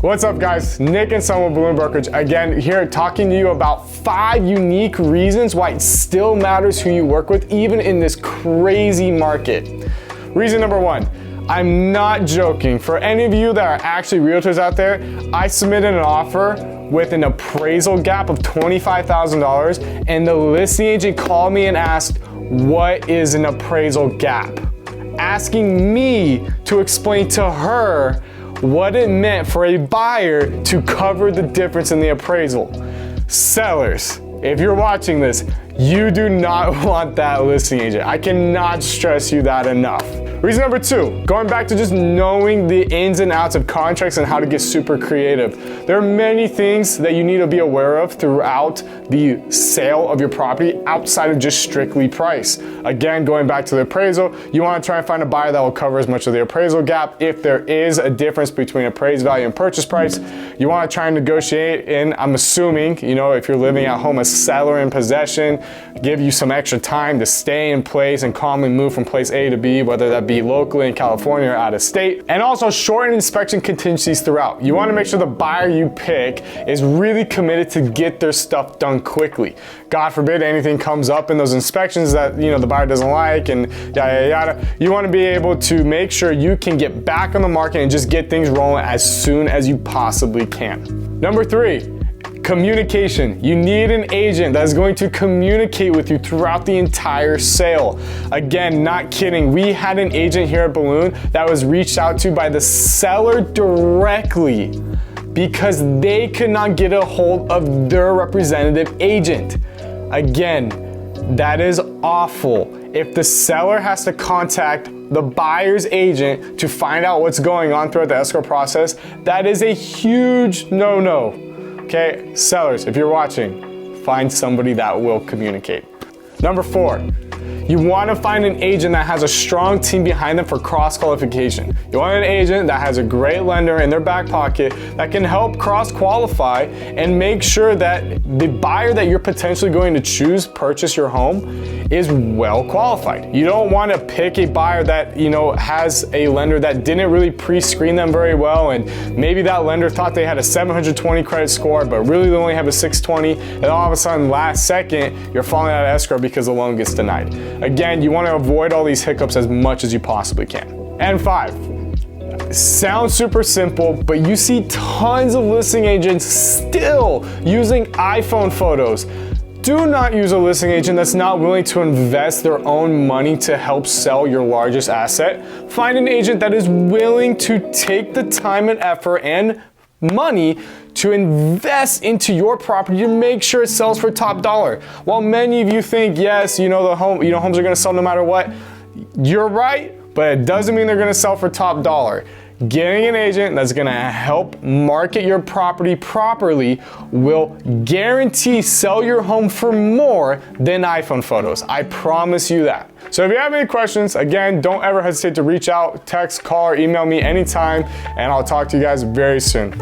What's up guys, Nick and Anselmo Balloon Brokerage again here talking to you about 5 unique reasons why it still matters who you work with even in this crazy market. Reason number 1, I'm not joking. For any of you that are actually realtors out there, I submitted an offer with an appraisal gap of $25,000 and the listing agent called me and asked, what is an appraisal gap? Asking me to explain to her what it meant for a buyer to cover the difference in the appraisal. Sellers, if you're watching this, you do not want that listing agent. I cannot stress you that enough. Reason number 2, going back to just knowing the ins and outs of contracts and how to get super creative. There are many things that you need to be aware of throughout the sale of your property outside of just strictly price. Again, going back to the appraisal, you want to try and find a buyer that will cover as much of the appraisal gap. If there is a difference between appraised value and purchase price, you want to try and negotiate in, I'm assuming, if you're living at home, a seller in possession, give you some extra time to stay in place and calmly move from place A to B, whether that be locally in California or out of state, and also shorten inspection contingencies throughout. You want to make sure the buyer you pick is really committed to get their stuff done quickly. God forbid anything comes up in those inspections that the buyer doesn't like and yada yada. You want to be able to make sure you can get back on the market and just get things rolling as soon as you possibly can. Number 3, communication. You need an agent that's going to communicate with you throughout the entire sale. Again, not kidding. We had an agent here at Balloon that was reached out to by the seller directly because they could not get a hold of their representative agent. Again, that is awful. If the seller has to contact the buyer's agent to find out what's going on throughout the escrow process, that is a huge no-no. Okay, sellers, if you're watching, find somebody that will communicate. Number 4, you want to find an agent that has a strong team behind them for cross-qualification. You want an agent that has a great lender in their back pocket that can help cross-qualify and make sure that the buyer that you're potentially going to choose purchase your home is well qualified. You don't want to pick a buyer that has a lender that didn't really pre-screen them very well, and maybe that lender thought they had a 720 credit score but really they only have a 620, and all of a sudden last second you're falling out of escrow because the loan gets denied. Again, you want to avoid all these hiccups as much as you possibly can. And 5, sounds super simple, but you see tons of listing agents still using iPhone photos. Do not use a listing agent that's not willing to invest their own money to help sell your largest asset. Find an agent that is willing to take the time and effort and money to invest into your property to make sure it sells for top dollar. While many of you think, yes, homes are going to sell no matter what, you're right, but it doesn't mean they're going to sell for top dollar. Getting an agent that's going to help market your property properly will guarantee sell your home for more than iPhone photos. I promise you that. So if you have any questions, again, don't ever hesitate to reach out, text, call, or email me anytime, and I'll talk to you guys very soon.